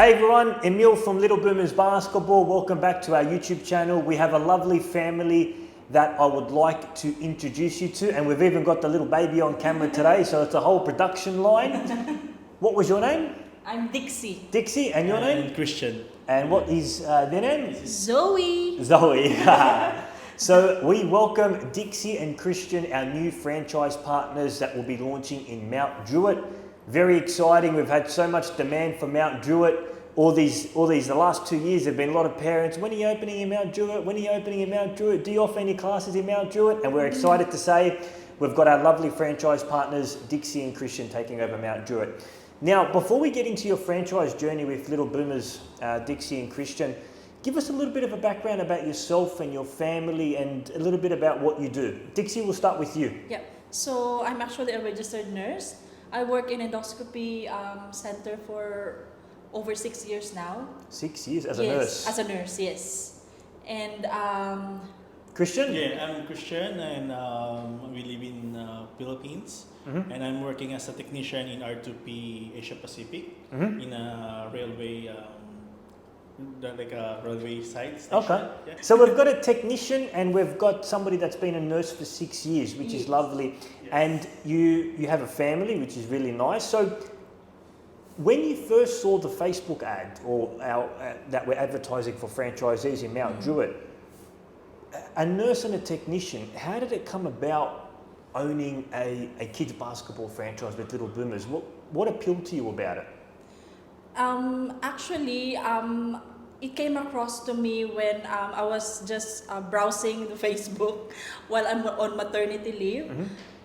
Hey everyone, Emil from Little Boomers Basketball. Welcome back to our YouTube channel. We have a lovely family that I would like to introduce you to, and we've even got the little baby on camera today, so it's a whole production line. What was your name? I'm Dixie. Dixie, and your name? And Christian. And what is their name? Zoe. Zoe. So we welcome Dixie and Christian, our new franchise partners that will be launching in Mount Druitt. Very exciting. We've had so much demand for Mount Druitt. The last 2 years, there have been a lot of parents, when are you opening in Mount Druitt? When are you opening in Mount Druitt? Do you offer any classes in Mount Druitt? And we're excited to say we've got our lovely franchise partners, Dixie and Christian, taking over Mount Druitt. Now, before we get into your franchise journey with Little Boomers, Dixie and Christian, give us a little bit of a background about yourself and your family and a little bit about what you do. Dixie, we'll start with you. Yeah. So I'm actually a registered nurse. I work in endoscopy center for over 6 years now. 6 years as a Yes, nurse? as a nurse, yes. And Christian? Yeah, I'm Christian and we live in Philippines. Mm-hmm. And I'm working as a technician in R2P Asia Pacific in a railway, like a railway site station. Okay. Yeah. So we've got a technician and we've got somebody that's been a nurse for 6 years, which is lovely. Yes. And you have a family, which is really nice. So when you first saw the Facebook ad or that we're advertising for franchisees in Mount Druitt, a nurse and a technician, how did it come about owning a kids basketball franchise with Little Boomers? What appealed to you about it? actually, it came across to me when I was just browsing the Facebook while I'm on maternity leave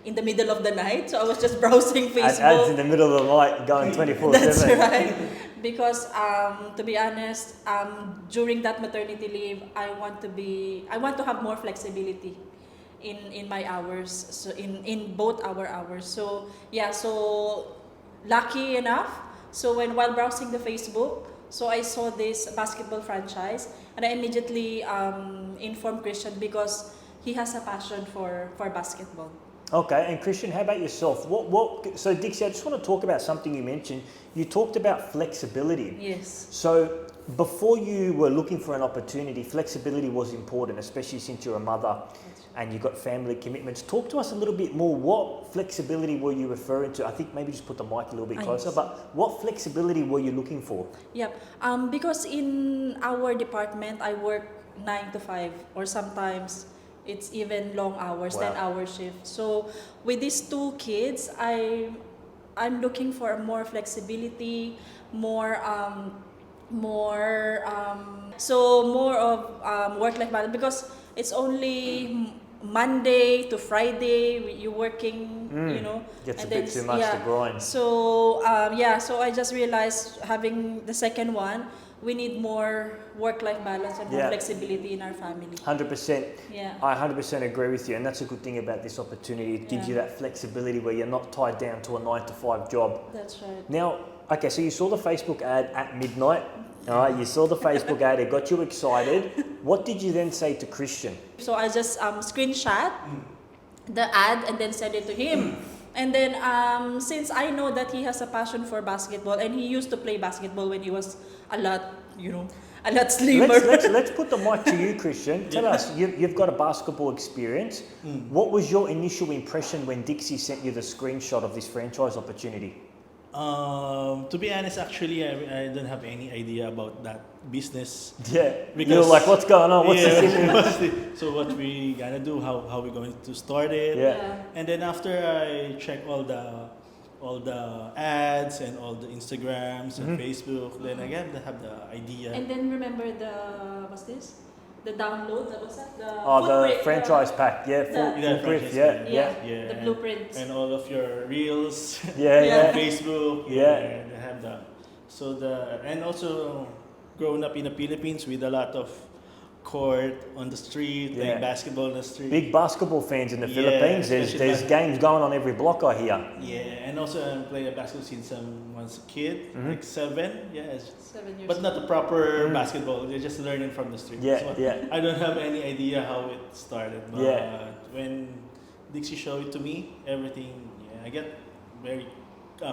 in the middle of the night. So I was just browsing Facebook. Ads in the middle of the night going 24/7. That's right. Because to be honest, during that maternity leave, I want to have more flexibility in my hours, so in both our hours. So yeah, so lucky enough, so while browsing the Facebook, so I saw this basketball franchise, and I immediately informed Christian because he has a passion for basketball. Okay, and Christian, how about yourself? So Dixie, I just want to talk about something you mentioned. You talked about flexibility. Yes. So before you were looking for an opportunity, flexibility was important, especially since you're a mother and you've got family commitments. Talk to us a little bit more. What flexibility were you referring to? I think maybe just put the mic a little bit closer, but what flexibility were you looking for? Yep. Because in our department, I work 9 to 5, or sometimes it's even long hours, Wow. 10-hour shift. So with these 2 kids, I'm looking for more flexibility, more of work-life balance, because it's only Monday to Friday you're working, Gets and a bit too much to grind. So so I just realized, having the second one, we need more work-life balance and more flexibility in our family. 100%. Yeah. I 100% agree with you, and that's a good thing about this opportunity. It gives you that flexibility where you're not tied down to a 9 to 5 job. That's right. Now, okay, so you saw the Facebook ad at midnight. All right, you saw the Facebook ad, it got you excited. What did you then say to Christian? So I just screenshot the ad and then send it to him. And then since I know that he has a passion for basketball, and he used to play basketball when he was a lot slimmer. Let's put the mic to you, Christian. Tell us, you've got a basketball experience. What was your initial impression when Dixie sent you the screenshot of this franchise opportunity? To be honest, actually, I don't have any idea about that business. Yeah, Because, you're like, what's going on? What's the so what we gonna do? How we going to start it? Yeah. And then after I check all the ads and all the Instagrams and Facebook, then again I have the idea. And then remember the download, that was that? the footprint, franchise pack, yeah, full print, yeah. the blueprints. And all of your reels, Yeah. on Facebook, Yeah. they have that. So and also growing up in the Philippines with a lot of court on the street, playing basketball on the street. Big basketball fans in the Philippines. There's games going on every block, I hear. Yeah, and also I'm playing basketball since I was a kid, like 7. Yeah, 7 years. but not the proper basketball. You're just learning from the street. Yeah, So yeah. I don't have any idea how it started. But when Dixie showed it to me, everything, I get very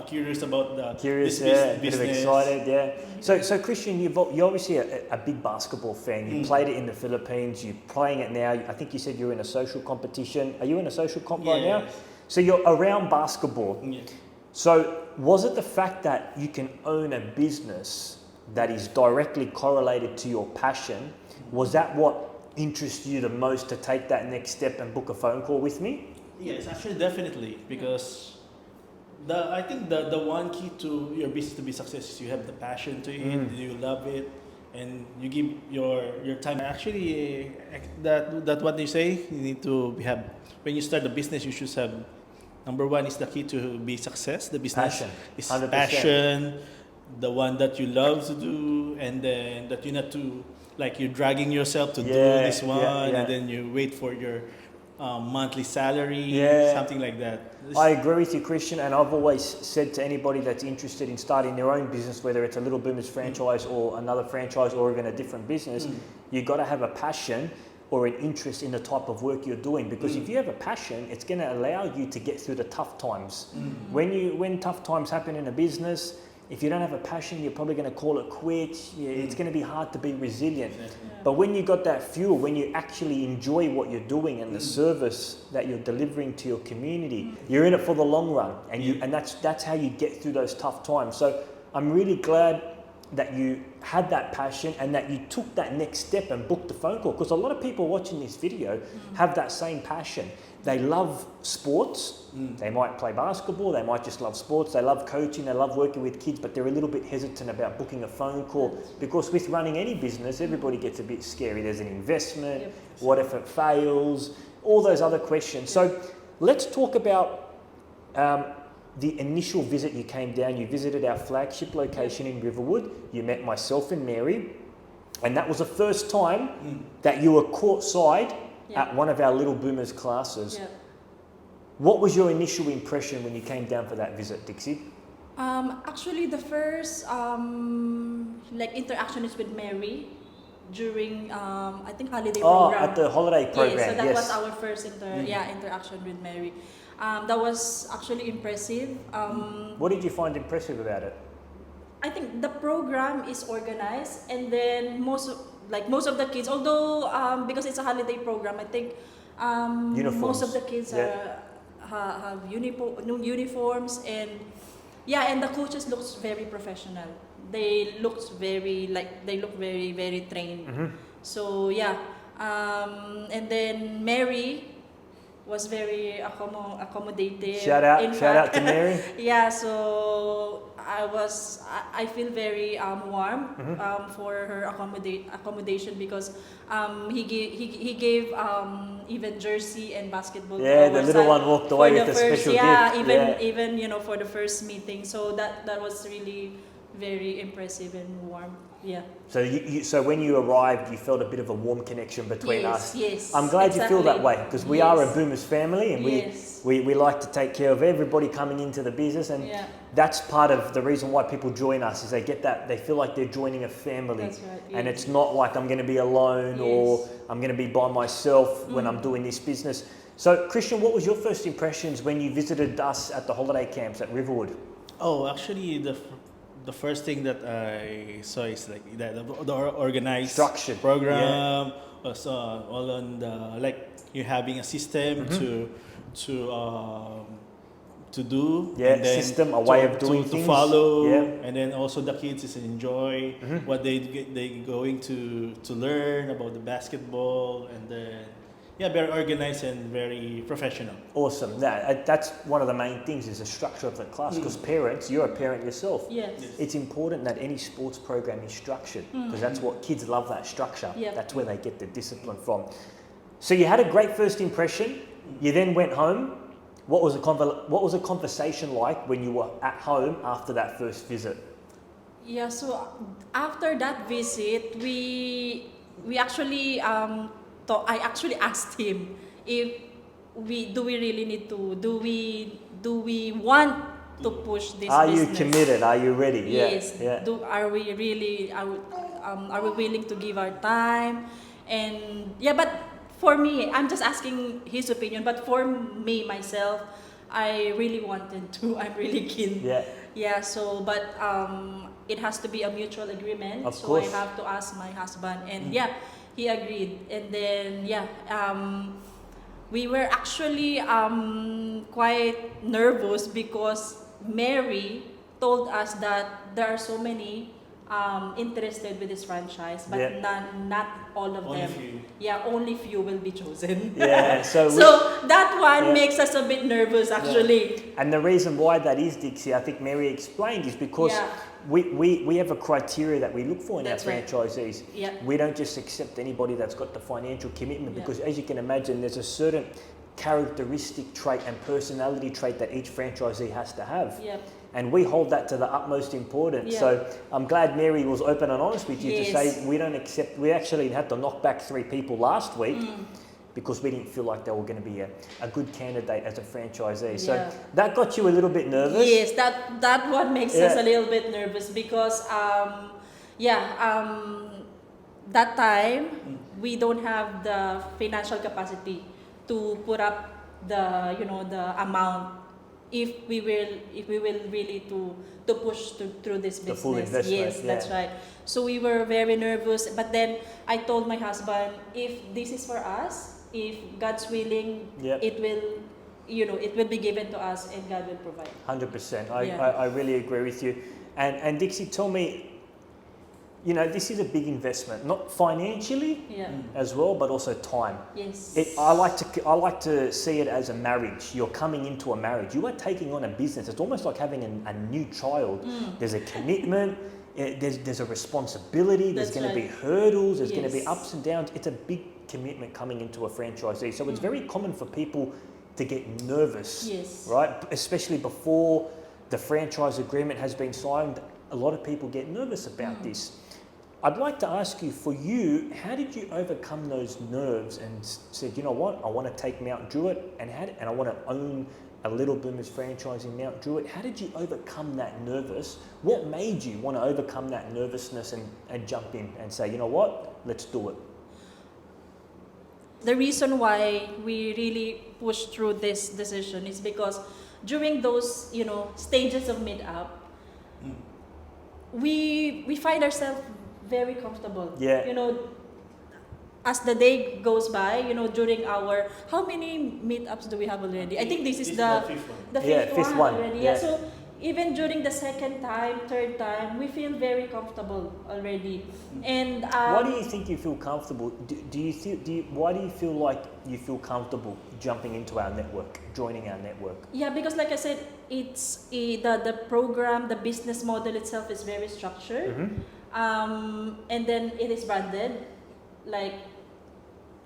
curious about Curious, this yeah, a bit business. of excited, yeah. So Christian, you're obviously a big basketball fan. You played it in the Philippines. You're playing it now. I think you said you're in a social competition. Are you in a social comp right now? So you're around basketball. Yeah. So was it the fact that you can own a business that is directly correlated to your passion? Was that what interested you the most to take that next step and book a phone call with me? Yes, actually, definitely, because I think the one key to your business to be success is you have the passion to it, you love it, and you give your time. Actually, that what they say, you need to have when you start the business, you should have. Number one is the key to be success. The business Passion, is 100%. passion, the one that you love to do, and then that you're not too like you're dragging yourself to do this one, and then you wait for your monthly salary, something like that. I agree with you, Christian, and I've always said to anybody that's interested in starting their own business, whether it's a Little Boomers franchise or another franchise or even a different business, you've got to have a passion or an interest in the type of work you're doing, because if you have a passion, it's going to allow you to get through the tough times. When tough times happen in a business, if you don't have a passion, you're probably going to call it quits. It's going to be hard to be resilient. But when you got that fuel, when you actually enjoy what you're doing and the service that you're delivering to your community, you're in it for the long run, and that's how you get through those tough times. So I'm really glad that you had that passion and that you took that next step and booked the phone call, because a lot of people watching this video have that same passion. They love sports. They might play basketball. They might just love sports. They love coaching. They love working with kids, but they're a little bit hesitant about booking a phone call, because with running any business, everybody gets a bit scary. There's an investment. What if it fails? All those other questions. So let's talk about the initial visit. You came down, you visited our flagship location in Riverwood. You met myself and Mary, and that was the first time that you were courtside at one of our Little Boomers classes. What was your initial impression when you came down for that visit, Dixie? Actually, the first interaction is with Mary during I think holiday program. At the holiday program. Yeah, so that was our first interaction with Mary. That was actually impressive. What did you find impressive about it? I think the program is organized, and then most of the kids, although because it's a holiday program, I think most of the kids have uniforms, and the coaches looks very professional. They look very very trained. So and then Mary was very accommodative. Shout out to Mary. So I feel very warm for her accommodation, because he gave even jersey and basketball. Yeah, the little one walked away with a special gift. Even for the first meeting. So that was really very impressive and warm. Yeah. So so when you arrived, you felt a bit of a warm connection between us. Yes. I'm glad you feel that way, because we are a Boomers family, and we like to take care of everybody coming into the business, and that's part of the reason why people join us, is they feel like they're joining a family. That's right. And it's not like I'm going to be alone or I'm going to be by myself when I'm doing this business. So Christian, what was your first impressions when you visited us at the holiday camps at Riverwood? Oh, actually, the first thing that I saw is like the organized structured program. So all on the you're having a system to do. And then system, a way of doing things. To follow. And then also the kids is enjoy what they going to learn about the basketball, and then very organized and very professional. Awesome. That's one of the main things, is the structure of the class, because parents, you're a parent yourself. Yes. It's important that any sports program is structured, because that's what kids love, that structure. That's where they get the discipline from. So you had a great first impression. You then went home. What was a conversation like when you were at home after that first visit? Yeah, so after that visit, we actually I actually asked him if do we really need to, do we want to push this Are business? you committed? Are you ready? Yes. Are we willing to give our time? And but for me, I'm just asking his opinion, but for me myself, I really wanted to. I'm really keen. Yeah. Yeah. So, but it has to be a mutual agreement. Of so course. I have to ask my husband, and yeah, he agreed. And then yeah, we were actually quite nervous because Mary told us that there are so many interested with this franchise, but Yeah. not all of Only them. few. Yeah, only few will be chosen. Yeah. So, So that one Yeah. makes us a bit nervous actually. and the reason why that is, Dixie, I think Mary explained, is because Yeah. we have a criteria that we look for in That's our right. franchisees. Yeah. We don't just accept anybody that's got the financial commitment, Yeah. because as you can imagine, there's a certain characteristic trait and personality trait that each franchisee has to have. Yeah. And we hold that to the utmost importance. Yeah. So I'm glad Mary was open and honest with you to Yes. say we don't accept. We actually had to knock back 3 people last week because we didn't feel like they were going to be a good candidate as a franchisee. So Yeah. that got you a little bit nervous. Yes, that one makes us a little bit nervous because that time we don't have the financial capacity to put up the the amount if we will really to push through this business. The full investment, Yes, that's yeah. right. So we were very nervous, but then I told my husband, if this is for us, if God's willing, Yep. it will it will be given to us and God will provide. 100%. Yeah. I really agree with you. And Dixie, tell me, this is a big investment, not financially Yeah. as well, but also time. Yes. I like to see it as a marriage. You're coming into a marriage. You are taking on a business. It's almost like having a new child. There's a commitment. There's a responsibility. There's That's going to be right. hurdles. There's going to be Yes. ups and downs. It's a big commitment coming into a franchisee. So it's very common for people to get nervous, Yes. right? Especially before the franchise agreement has been signed. A lot of people get nervous about this. I'd like to ask you, for you, how did you overcome those nerves and said, you know what, I want to take Mount Druitt and I want to own a Little Boomers franchise in Mount Druitt. How did you overcome that nervous? What made you want to overcome that nervousness and jump in and say, you know what, let's do it? The reason why we really pushed through this decision is because during those stages of meet-up, we find ourselves very comfortable. Yeah. As the day goes by, during our, how many meetups do we have already? I think this is the fifth one. the Yeah, fifth, fifth one one, already. yeah. Yeah. So even during the second time, third time, we feel very comfortable already. And Why do you think you feel comfortable? Why do you feel like you feel comfortable jumping into our network, joining our network? yeah, because like I said, it's the program, the business model itself is very structured. And then it is branded,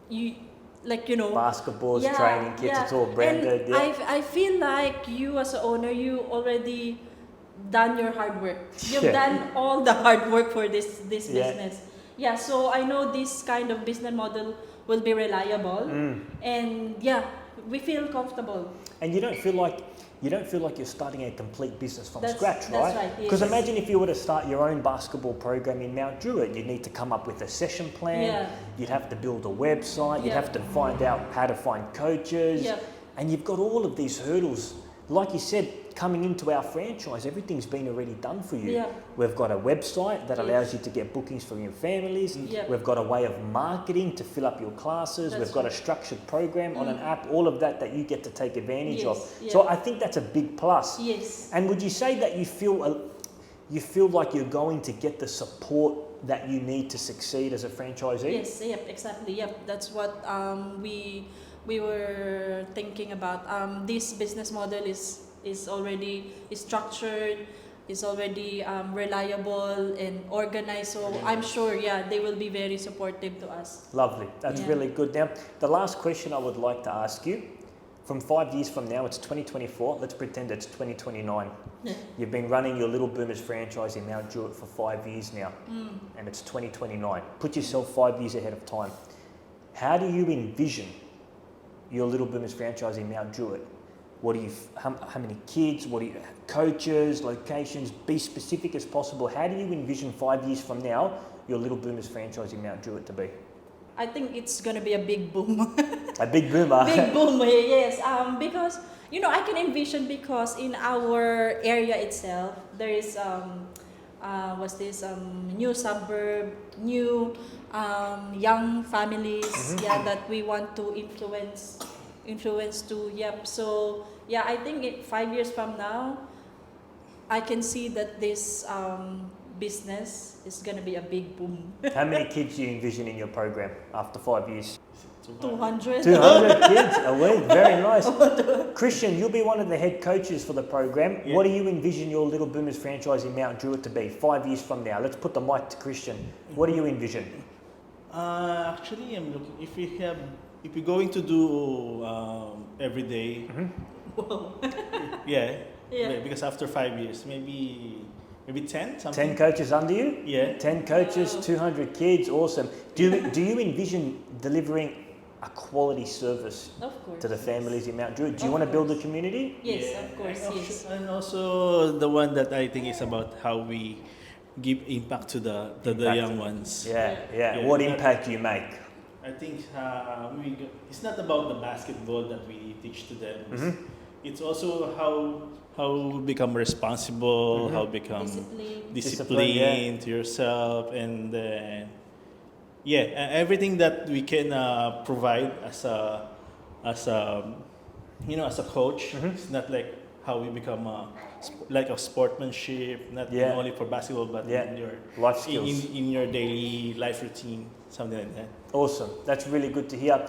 Basketballs, yeah, training kits, yeah. it's all branded. And Yeah. I feel like you as an owner, you already done your hard work. You've Yeah. done all the hard work for this Yeah. business. Yeah, so I know this kind of business model will be reliable, and yeah, we feel comfortable. And you don't feel like you're starting a complete business from scratch, That's right? right, Because yes. imagine if you were to start your own basketball program in Mount Druitt, you'd need to come up with a session plan. Yeah. You'd have to build a website. You'd Yeah. have to find out how to find coaches. Yeah. And you've got all of these hurdles. Like you said, coming into our franchise, everything's been already done for you. Yeah. We've got a website that Yes. allows you to get bookings from your families. Yeah. We've got a way of marketing to fill up your classes. That's We've got a right. structured program on an app, all of that you get to take advantage of. Yes, yeah. So I think that's a big plus. Yes. And would you say that you feel like you're going to get the support that you need to succeed as a franchisee? Yes, yep, exactly. Yep, that's what we were thinking about. This business model is already structured, is already reliable and organized. So I'm sure, they will be very supportive to us. Lovely. That's Yeah. really good. Now, the last question I would like to ask you, from 5 years from now, it's 2024, let's pretend it's 2029. You've been running your Little Boomers franchise in Mount Druitt for 5 years now, and it's 2029. Put yourself 5 years ahead of time. How do you envision your Little Boomers franchise in Mount Druitt? How many kids, coaches, locations, be specific as possible. How do you envision 5 years from now your Little Boomers franchise in Mount Druitt to be? I think it's gonna be a big boom. A big boomer. Big boom, yes. Because I can envision because in our area itself, there is was this new suburb, new young families, yeah, that we want to influence to. Yep. So yeah, I think 5 years from now, I can see that this business is gonna be a big boom. How many kids do you envision in your program after 5 years? 200. 200 kids a week, very nice. Christian, you'll be one of the head coaches for the program. Yeah. What do you envision your Little Boomers franchise in Mount Druitt to be 5 years from now? Let's put the mic to Christian. What do you envision? Actually, I'm looking if we're going to do every day. Yeah. Yeah. Because after 5 years, maybe 10 something. 10 coaches under you? Yeah. 10 coaches, Wow. 200 kids, awesome. Do you envision delivering a quality service Of course. to the families in Mount Druitt? Do you Of want to build a course. community? Yes, Yeah. of course, And yes. And also the one that I think is about how we give impact to the Impact. young ones. Yeah. Yeah. What impact do you make? I think it's not about the basketball that we teach to them. It's also how become responsible, how become Discipline. disciplined to yourself, and everything that we can provide as a coach. It's not like how we become like a sportsmanship, not Yeah. only for basketball, but Yeah. in your Life skills. in your daily life routine, something like that. Awesome. That's really good to hear.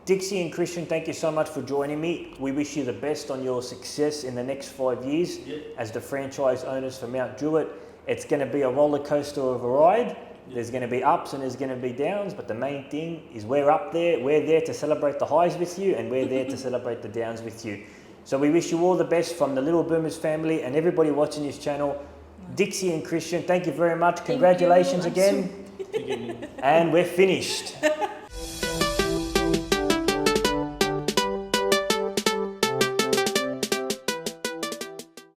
Dixie and Christian, thank you so much for joining me. We wish you the best on your success in the next 5 years as the franchise owners for Mount Druitt. It's going to be a roller coaster of a ride. There's going to be ups and there's going to be downs, but the main thing is we're up there. We're there to celebrate the highs with you, and we're there to celebrate the downs with you. So we wish you all the best from the Little Boomers family and everybody watching this channel. Dixie and Christian, thank you very much. Congratulations Thank you. again. And we're finished.